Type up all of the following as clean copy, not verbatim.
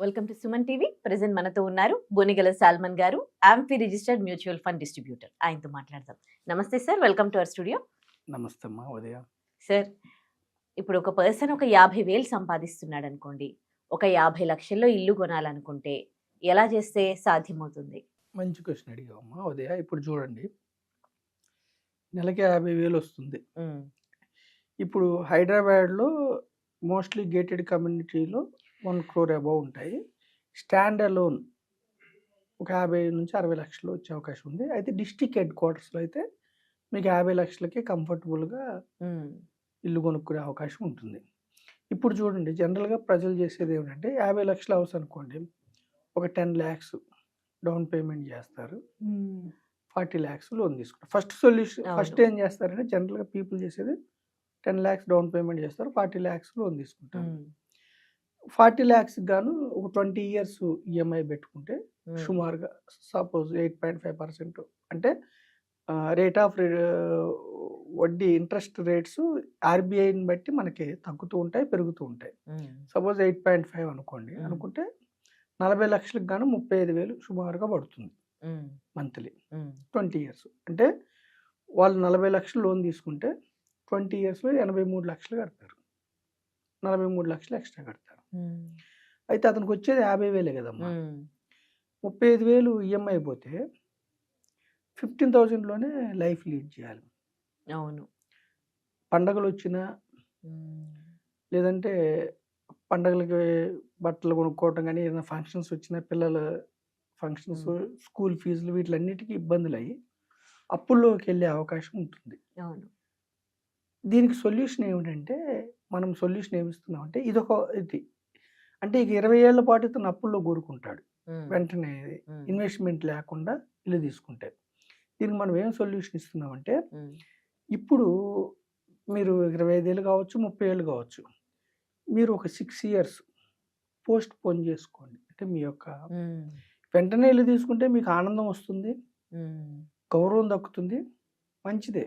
Welcome to Suman TV. Present మనతో ఉన్నారు Bonigala salmon గారు, amphi registered mutual fund distributor. ఆయనతో మాట్లాడదాం. నమస్తే sir, welcome to our studio. నమస్తే అమ్మా ఉదయ. సార్, ఇప్పుడు ఒక పర్సన్ ఒక 50,000 సంపాదిస్తున్నాడు అనుకోండి, ఒక 50 లక్షల్లో ఇల్లు కొనాలనుకుంటే ఎలా చేస్తే సాధ్యమవుతుంది? మంచి క్వశ్చన్ అడిగావమ్మా ఉదయ. ఇప్పుడు చూడండి, నెలకి 50,000 వస్తుంది. ఇప్పుడు హైదరాబాద్లో మోస్ట్లీ గేటెడ్ కమ్యూనిటీలో 1 crore అబౌవ్ ఉంటాయి. స్టాండ్ అలోన్ ఒక 50 నుంచి 60 లక్షలు వచ్చే అవకాశం ఉంది. అయితే డిస్ట్రిక్ట్ హెడ్ క్వార్టర్స్లో అయితే మీకు 50 లక్షలకి కంఫర్టబుల్గా ఇల్లు కొనుక్కునే అవకాశం ఉంటుంది. ఇప్పుడు చూడండి, జనరల్గా ప్రజలు చేసేది ఏమిటంటే 50 లక్షలు హౌస్ అనుకోండి, ఒక 10 lakhs డౌన్ పేమెంట్ చేస్తారు, 40 lakhs లోన్ తీసుకుంటారు. ఫస్ట్ ఏం చేస్తారంటే జనరల్గా పీపుల్ చేసేది 10 lakhs డౌన్ పేమెంట్ చేస్తారు, 40 lakhs లోన్ తీసుకుంటారు. 40 lakhs గాను ఒక 20 years ఈఎంఐ పెట్టుకుంటే సుమారుగా సపోజ్ 8.5% అంటే రేట్ ఆఫ్ వడ్డీ ఇంట్రెస్ట్ రేట్స్ ఆర్బీఐని బట్టి మనకి తగ్గుతూ ఉంటాయి, పెరుగుతూ ఉంటాయి. సపోజ్ 8.5 అనుకోండి, అనుకుంటే 40 లక్షలకు గాను 35,000 సుమారుగా పడుతుంది మంత్లీ 20 years. అంటే వాళ్ళు 40 లక్షలు లోన్ తీసుకుంటే 20 yearsలో 83 లక్షలు కడతారు, 43 లక్షలు ఎక్స్ట్రా కడతారు. అయితే అతనికి వచ్చేది 50,000 కదమ్మా. 35,000 ఈఎంఐ అయిపోతే 15,000లోనే లైఫ్ లీడ్ చేయాలి. అవును, పండగలు వచ్చినా లేదంటే పండగలకి బట్టలు కొనుక్కోవటం కానీ, ఏదైనా ఫంక్షన్స్ వచ్చినా, పిల్లల ఫంక్షన్స్, స్కూల్ ఫీజులు, వీటిలన్నిటికీ ఇబ్బందులు అయ్యి అప్పుల్లోకి వెళ్ళే అవకాశం ఉంటుంది. అవును. దీనికి సొల్యూషన్ ఏమిటంటే, మనం సొల్యూషన్ ఏమిస్తున్నాం అంటే ఇది అంటే ఇక 20 ఏళ్ల పాటు ఇతను అప్పుల్లో కూరుకుంటాడు. వెంటనే ఇన్వెస్ట్మెంట్ లేకుండా ఇల్లు తీసుకుంటే దీనికి మనం ఏం సొల్యూషన్ ఇస్తున్నామంటే, ఇప్పుడు మీరు 25 ఏళ్ళు కావచ్చు, 30 ఏళ్ళు కావచ్చు, మీరు ఒక 6 years పోస్ట్ పోన్ చేసుకోండి. అంటే మీ యొక్క వెంటనే ఇల్లు తీసుకుంటే మీకు ఆనందం వస్తుంది, గౌరవం దక్కుతుంది, మంచిదే.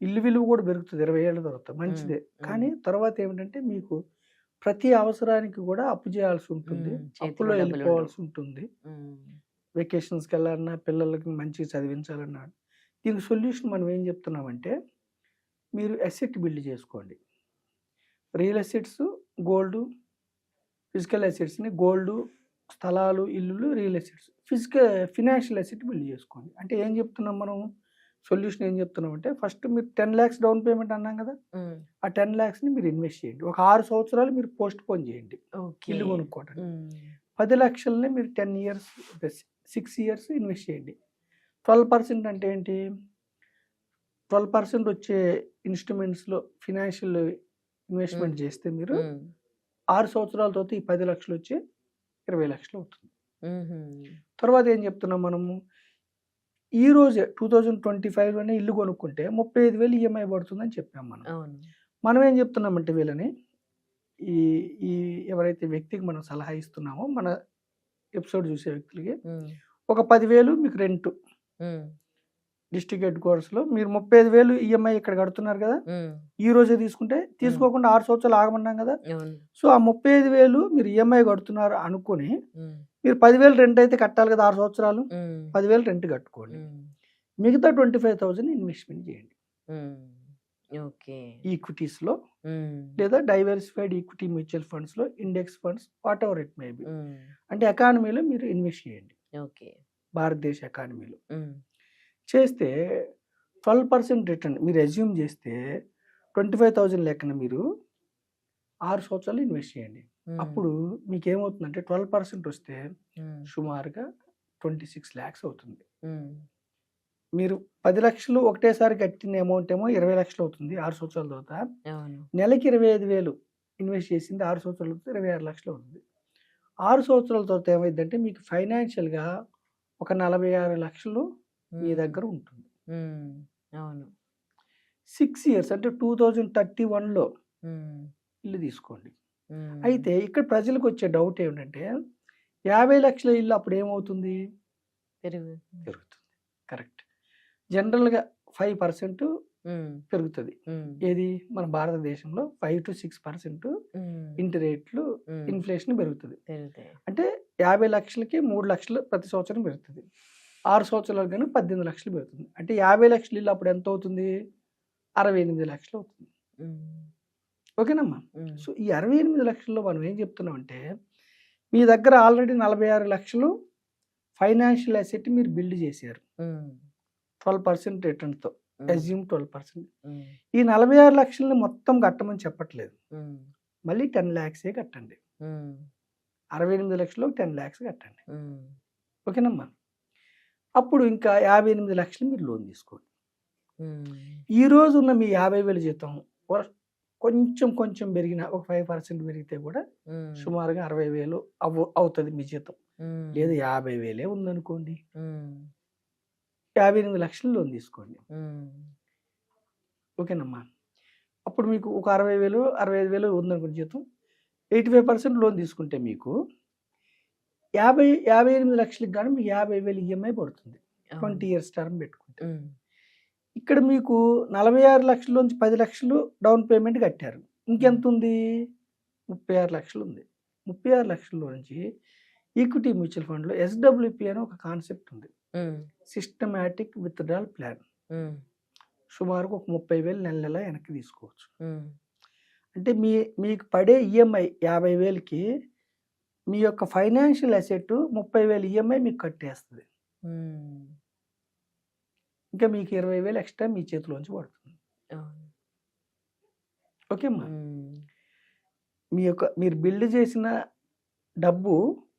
ఇల్లు విలువ కూడా పెరుగుతుంది 20 ఏళ్ళ తర్వాత, మంచిదే. కానీ తర్వాత ఏమిటంటే మీకు ప్రతి అవసరానికి కూడా అప్పు చేయాల్సి ఉంటుంది, అప్పులో వెళ్ళిపోవాల్సి ఉంటుంది. వెకేషన్స్కి వెళ్ళాలన్నా, పిల్లలకి మంచిగా చదివించాలన్నా. దీనికి సొల్యూషన్ మనం ఏం చెప్తున్నామంటే, మీరు అసెట్ బిల్డ్ చేసుకోండి. రియల్ అసెట్స్, గోల్డ్, ఫిజికల్ అసెట్స్ని గోల్డ్, స్థలాలు, ఇల్లులు, real assets, financial asset build చేసుకోండి. అంటే ఏం చెప్తున్నాం మనం, సొల్యూషన్ ఏం చెప్తున్నాం అంటే, ఫస్ట్ మీరు 10 lakhs డౌన్ పేమెంట్ అన్నాం కదా, ఆ 10 lakhsని మీరు ఇన్వెస్ట్ చేయండి. ఒక 6 సంవత్సరాలు మీరు పోస్ట్ పోన్ చేయండి ఇల్లు కొనుక్కోవటానికి. 10 లక్షలని మీరు 10 years 6 years ఇన్వెస్ట్ చేయండి. 12% అంటే ఏంటి, 12% వచ్చే ఇన్స్ట్రుమెంట్స్లో ఫినాన్షియల్ ఇన్వెస్ట్మెంట్ చేస్తే మీరు 6 సంవత్సరాల తర్వాత ఈ 10 లక్షలు వచ్చి 20 లక్షలు అవుతుంది. తర్వాత ఏం చెప్తున్నాం మనము, ఈ రోజే 2025లోనే ఇల్లు కొనుక్కుంటే 35,000 ఈఎంఐ పడుతుందని చెప్పాం మనం. మనం ఏం చెప్తున్నామంటే, వీళ్ళని ఈ ఎవరైతే వ్యక్తికి మనం సలహా ఇస్తున్నామో, మన ఎపిసోడ్ చూసే వ్యక్తులకి ఒక 10,000 మీకు రెంట్ డిస్ట్రిక్ట్ హెడ్ క్వార్టర్స్లో, మీరు 35,000 ఈఎంఐ ఇక్కడ కడుతున్నారు కదా, ఈ రోజే తీసుకుంటే, తీసుకోకుండా 6 సంవత్సరాలు ఆగమన్నాం కదా. సో ఆ 35,000 మీరు ఈఎంఐ కడుతున్నారు అనుకుని, మీరు 10,000 రెంట్ అయితే కట్టాలి కదా 6 సంవత్సరాలు, 10,000 రెంట్ కట్టుకోండి, మిగతా 25,000 ఇన్వెస్ట్మెంట్ చేయండి ఈక్విటీస్లో, లేదా డైవర్సిఫైడ్ ఈక్విటీ మ్యూచువల్ ఫండ్స్లో, index funds, what ever it may be. అంటే ఎకానమీలో మీరు ఇన్వెస్ట్ చేయండి. భారతదేశ ఎకానమీలో చేస్తే 12% రిటర్న్ మీరు అజ్యూమ్ చేస్తే 25,000 లెక్కన మీరు 6 సంవత్సరాలు ఇన్వెస్ట్ చేయండి. అప్పుడు మీకు ఏమవుతుందంటే 12% వస్తే సుమారుగా 26 lakhs అవుతుంది. మీరు 10 లక్షలు ఒకటేసారి కట్టిన అమౌంట్ ఏమో 20 లక్షలు అవుతుంది 6 సంవత్సరాల తర్వాత. నెలకి 25,000 ఇన్వెస్ట్ చేసింది 6 సంవత్సరాల తర్వాత 26 లక్షలు అవుతుంది. 6 సంవత్సరాల తర్వాత ఏమైందంటే మీకు ఫైనాన్షియల్గా ఒక 46 లక్షలు మీ దగ్గర ఉంటుంది. 6 years అంటే 2031లో ఇల్లు తీసుకోండి. అయితే ఇక్కడ ప్రజలకు వచ్చే డౌట్ ఏమిటంటే, 50 లక్షల ఇల్లు అప్పుడు ఏమవుతుంది, పెరుగుతుంది. కరెక్ట్. జనరల్గా 5% పెరుగుతుంది. ఏది మన భారతదేశంలో 5 to 6% ఇంటి రేట్లు ఇన్ఫ్లేషన్ పెరుగుతుంది. అంటే 50 లక్షలకి 3 లక్షలు ప్రతి సంవత్సరం పెరుగుతుంది. 6 సంవత్సరాలు కానీ 18 లక్షలు పెరుగుతుంది. అంటే 50 లక్షలు ఇల్లు అప్పుడు ఎంత అవుతుంది? 68 లక్షలు అవుతుంది. ఓకేనమ్మా. సో ఈ 68 లక్షల్లో మనం ఏం చెప్తున్నామంటే మీ దగ్గర ఆల్రెడీ 46 లక్షలు ఫైనాన్షియల్ అసెట్ మీరు బిల్డ్ చేశారు 12% రిటర్న్తో. అజ్యూమ్ 12%. ఈ 46 లక్షలని మొత్తం కట్టమని చెప్పట్లేదు. మళ్ళీ 10 lakhs కట్టండి. 68 లక్షలు 10 lakhs కట్టండి. ఓకేనమ్మా. అప్పుడు ఇంకా 58 లక్షలు మీరు లోన్ తీసుకోండి. ఈ రోజు ఉన్న మీ 50,000 జీతం కొంచెం పెరిగిన ఒక 5% పెరిగితే కూడా సుమారుగా 60,000 అవుతుంది మీ జీతం. లేదు 50,000 ఉందనుకోండి, 58 లక్షలు లోన్ తీసుకోండి. ఓకేనమ్మా. అప్పుడు మీకు ఒక 60,000 65,000 ఉందనుకోండి జీతం, 85% లోన్ తీసుకుంటే మీకు 58 లక్షలకు కానీ మీకు 50,000 ఈఎంఐ పడుతుంది 20 years టర్మ్ పెట్టుకుంటే. ఇక్కడ మీకు 46 లక్షల్లోంచి 10 లక్షలు డౌన్ పేమెంట్ కట్టారు. ఇంకెంత ఉంది? 36 లక్షలు ఉంది. 36 లక్షల్లో నుంచి ఈక్విటీ మ్యూచువల్ ఫండ్లో ఎస్డబ్ల్యూపి అని ఒక కాన్సెప్ట్ ఉంది. Systematic withdrawal plan. సుమారుగా ఒక 30,000 నెల వెనక్కి తీసుకోవచ్చు. అంటే మీకు పడే ఈఎంఐ 50,000కి మీ యొక్క ఫైనాన్షియల్ అసెట్ 30,000 ఈఎంఐ మీకు కట్టేస్తుంది. ఇంకా మీకు 20,000 ఎక్స్ట్రా మీ చేతిలోంచి పడుతుంది. ఓకే అమ్మా. మీరు బిల్డ్ చేసిన డబ్బు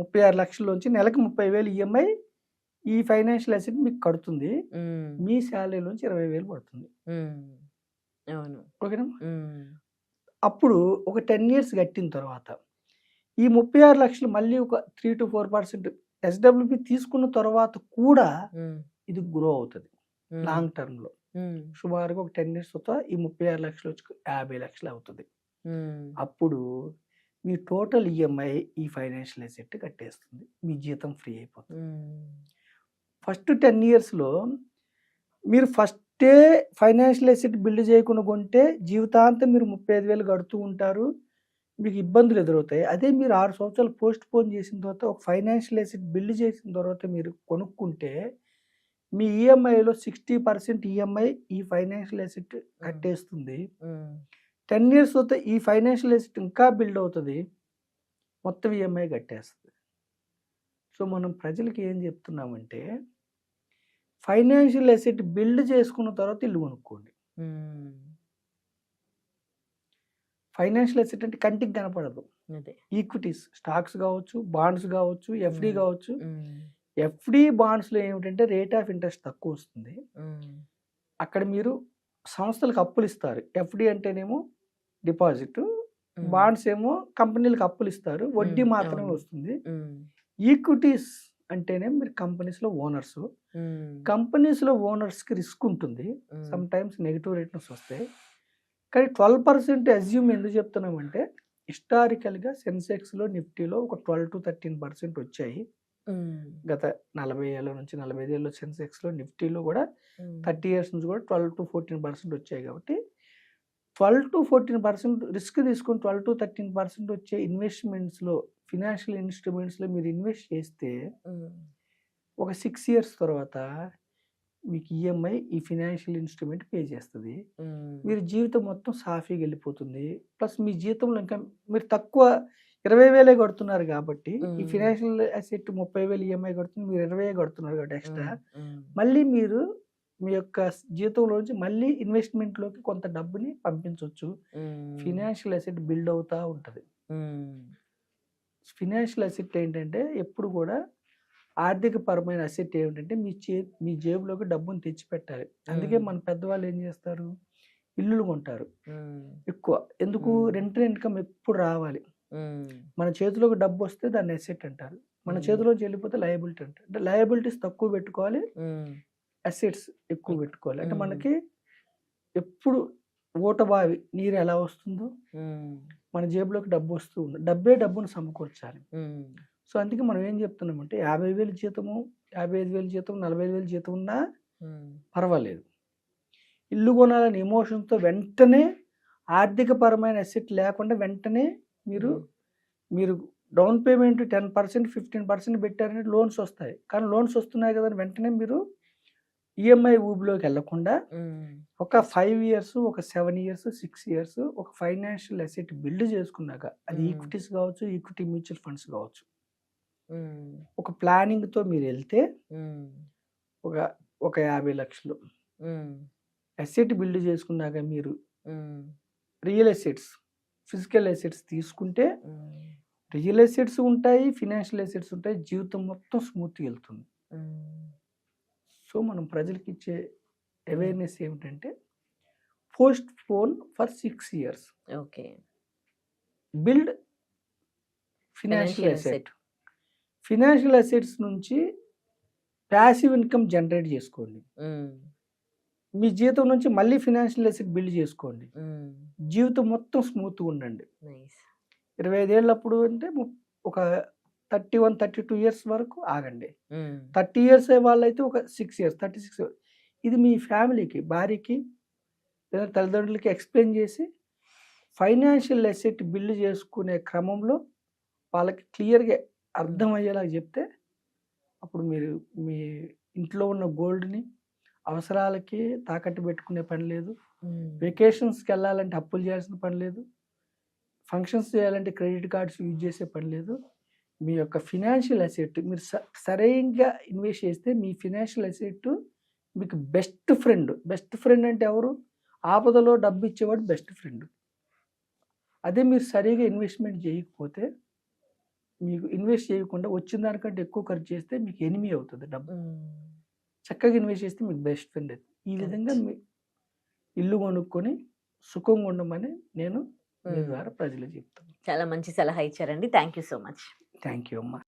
36 లక్షల్లోంచి నెలకు 30,000 ఈఎంఐ ఈ ఫైనాన్షియల్ అసెట్ మీకు కడుతుంది. మీ శాలరీలోంచి 20,000 పడుతుంది. ఓకేనా. అప్పుడు ఒక 10 years కట్టిన తర్వాత ఈ 36 లక్షలు మళ్ళీ ఒక 3 to 4% ఎస్డబ్ల్యూపి తీసుకున్న తర్వాత కూడా ఇది గ్రో అవుతుంది లాంగ్ టర్మ్ లో. సుమారుగా ఒక 10 years తర్వాత ఈ 36 లక్షలు వచ్చి 50 లక్షలు అవుతుంది. అప్పుడు మీ టోటల్ ఈఎంఐ ఈ ఫైనాన్షియల్ అసెట్ కట్టేస్తుంది. మీ జీతం ఫ్రీ అయిపోతుంది. ఫస్ట్ 10 yearsలో మీరు ఫస్టే ఫైనాన్షియల్ అసెట్ బిల్డ్ చేయకుండా కొంటే జీవితాంతం మీరు 35,000 కడుతూ ఉంటారు. మీకు ఇబ్బందులు ఎదురవుతాయి. అదే మీరు 6 సంవత్సరాలు పోస్ట్ పోన్ చేసిన తర్వాత ఒక ఫైనాన్షియల్ అసెట్ బిల్డ్ చేసిన తర్వాత మీరు కొనుక్కుంటే మీ ఈఎంఐలో 60% ఈఎంఐ ఈ ఫైనాన్షియల్ అసెట్ కట్టేస్తుంది. 10 years తర్వాత ఈ ఫైనాన్షియల్ అసెట్ ఇంకా బిల్డ్ అవుతుంది, మొత్తం ఈఎంఐ కట్టేస్తుంది. సో మనం ప్రజలకి ఏం చెప్తున్నామంటే ఫైనాన్షియల్ అసెట్ బిల్డ్ చేసుకున్న తర్వాత ఇల్లు కొనుక్కోండి. ఫైనాన్షియల్ అసెట్ అంటే కంటికి కనపడదు. ఈక్విటీస్, స్టాక్స్ కావచ్చు, బాండ్స్ కావచ్చు, ఎఫ్డి కావచ్చు. ఎఫ్డి బాండ్స్లో ఏమిటంటే రేట్ ఆఫ్ ఇంట్రెస్ట్ తక్కువ వస్తుంది. అక్కడ మీరు సంస్థలకు అప్పులు ఇస్తారు. ఎఫ్డి అంటేనేమో డిపాజిట్, బాండ్స్ ఏమో కంపెనీలకు అప్పులు ఇస్తారు, వడ్డీ మాత్రమే వస్తుంది. ఈక్విటీస్ అంటేనే మీరు కంపెనీస్లో ఓనర్స్. కంపెనీస్లో ఓనర్స్కి రిస్క్ ఉంటుంది, సమ్ టైమ్స్ నెగిటివ్ రిటర్న్స్ వస్తాయి. కానీ 12% అజ్యూమ్ ఎందుకు చెప్తున్నామంటే హిస్టారికల్గా సెన్సెక్స్లో నిఫ్టీలో ఒక 12 to 13% వచ్చాయి. గత 40 ఏళ్ళ నుంచి 45 ఏళ్ళ సెన్సెక్స్లో నిఫ్టీలో కూడా 30 years నుంచి కూడా 12 to 14% వచ్చాయి. కాబట్టి 12 to 14% రిస్క్ తీసుకుని 12 to 13% వచ్చే ఇన్వెస్ట్మెంట్స్లో, ఫినాన్షియల్ ఇన్స్ట్రుమెంట్స్లో మీరు ఇన్వెస్ట్ చేస్తే ఒక 6 years తర్వాత మీకు ఈఎంఐ ఈ ఫినాన్షియల్ ఇన్స్ట్రుమెంట్ పే చేస్తుంది. మీరు జీవితం మొత్తం సాఫీగా వెళ్ళిపోతుంది. ప్లస్ మీ జీతంలో ఇంకా మీరు తక్కువ 20,000 కడుతున్నారు కాబట్టి ఈ ఫినాన్షియల్ అసెట్ 30,000 ఈఎంఐ కడుతుంది, మీరు 20,000 కడుతున్నారు కాబట్టి ఎక్స్ట్రా మళ్ళీ మీరు మీ యొక్క జీతంలోంచి మళ్ళీ ఇన్వెస్ట్మెంట్లోకి కొంత డబ్బుని పంపించవచ్చు. ఫినాన్షియల్ అసెట్ బిల్డ్ అవుతూ ఉంటుంది. ఫినాన్షియల్ అసెట్ ఏంటంటే ఎప్పుడు కూడా ఆర్థిక పరమైన అసెట్ ఏమిటంటే మీ జేబులోకి డబ్బుని తెచ్చిపెట్టాలి. అందుకే మన పెద్దవాళ్ళు ఏం చేస్తారు, ఇల్లులు కొంటారు ఎక్కువ. ఎందుకు? రెంటల్ ఇన్కమ్ ఎప్పుడు రావాలి. మన చేతిలోకి డబ్బు వస్తే దాన్ని అసెట్ అంటారు, మన చేతిలోకి వెళ్ళిపోతే లయబిలిటీ అంటారు. అంటే లయబిలిటీస్ తక్కువ పెట్టుకోవాలి, అసెట్స్ ఎక్కువ పెట్టుకోవాలి. అంటే మనకి ఎప్పుడు ఊటబావి నీరు ఎలా వస్తుందో మన జేబులోకి డబ్బు వస్తూ ఉంది. డబ్బును సమకూర్చాలి. సో అందుకే మనం ఏం చెప్తున్నామంటే 50,000 జీతము, 55,000 జీతం, 45,000 జీతం ఉన్నా పర్వాలేదు. ఇల్లు కొనాలని ఎమోషన్తో వెంటనే ఆర్థికపరమైన అసెట్ లేకుండా వెంటనే మీరు డౌన్ పేమెంట్ 10% 15% పెట్టారంటే లోన్స్ వస్తాయి. కానీ లోన్స్ వస్తున్నాయి కదా అని వెంటనే మీరు ఈఎంఐ ఊబిలోకి వెళ్ళకుండా ఒక 5 ఇయర్స్, ఒక 7 ఇయర్స్, 6 ఇయర్స్ ఒక ఫైనాన్షియల్ అసెట్ బిల్డ్ చేసుకున్నాక, అది ఈక్విటీస్ కావచ్చు, ఈక్విటీ మ్యూచువల్ ఫండ్స్ కావచ్చు, ఒక ప్లానింగ్తో మీరు వెళ్తే ఒక 50 లక్షలు అసెట్ బిల్డ్ చేసుకున్నాక మీరు రియల్ ఎసెట్స్, ఫిజికల్ ఎసెట్స్ తీసుకుంటే రియల్ ఎసెట్స్ ఉంటాయి, ఫినాన్షియల్ ఎసెట్స్ ఉంటాయి, జీవితం మొత్తం స్మూత్గా వెళ్తుంది. సో మనం ప్రజలకి ఇచ్చే అవేర్నెస్ ఏమిటంటే post phone for 6 years, okay, build financial asset. Financial assets నుంచి ప్యాసివ్ ఇన్కమ్ జనరేట్ చేసుకోండి. మీ జీవితం నుంచి మళ్ళీ ఫినాన్షియల్ అసెట్ బిల్డ్ చేసుకోండి. జీవితం మొత్తం స్మూత్గా ఉండండి. 25 ఏళ్ళప్పుడు అంటే ఒక 31-32 ఇయర్స్ వరకు ఆగండి. 30 ఇయర్స్ వాళ్ళైతే ఒక 6 ఇయర్స్, 36 ఇది మీ ఫ్యామిలీకి, భార్యకి లేదా తల్లిదండ్రులకి ఎక్స్ప్లెయిన్ చేసి ఫైనాన్షియల్ అసెట్ బిల్డ్ చేసుకునే క్రమంలో వాళ్ళకి క్లియర్గా అర్థమయ్యేలాగా చెప్తే అప్పుడు మీరు మీ ఇంట్లో ఉన్న గోల్డ్ని అవసరాలకి తాకట్టు పెట్టుకునే పని లేదు, వెకేషన్స్కి వెళ్ళాలంటే అప్పులు చేయాల్సిన పని లేదు, ఫంక్షన్స్ చేయాలంటే క్రెడిట్ కార్డ్స్ యూజ్ చేసే పని లేదు. మీ యొక్క ఫినాన్షియల్ అసెట్ మీరు సరైనగా ఇన్వెస్ట్ చేస్తే మీ ఫినాన్షియల్ అసెట్ మీకు బెస్ట్ ఫ్రెండ్. బెస్ట్ ఫ్రెండ్ అంటే ఎవరు? ఆపదలో డబ్బు ఇచ్చేవాడు బెస్ట్ ఫ్రెండ్. అదే మీరు సరిగా ఇన్వెస్ట్మెంట్ చేయకపోతే, మీకు ఇన్వెస్ట్ చేయకుండా వచ్చిన దానికంటే ఎక్కువ ఖర్చు చేస్తే మీకు ఎనిమీ అవుతుంది డబ్బు. చక్కగా ఇన్వెస్ట్ చేస్తే మీకు బెస్ట్ ఫ్రెండ్ అవుతుంది. ఈ విధంగా మీ ఇల్లు కొనుక్కొని సుఖంగా ఉండమని నేను మీ ద్వారా ప్రజలు చెప్తాను. చాలా మంచి సలహా ఇచ్చారండి. Thank you so much. Thank you అమ్మా.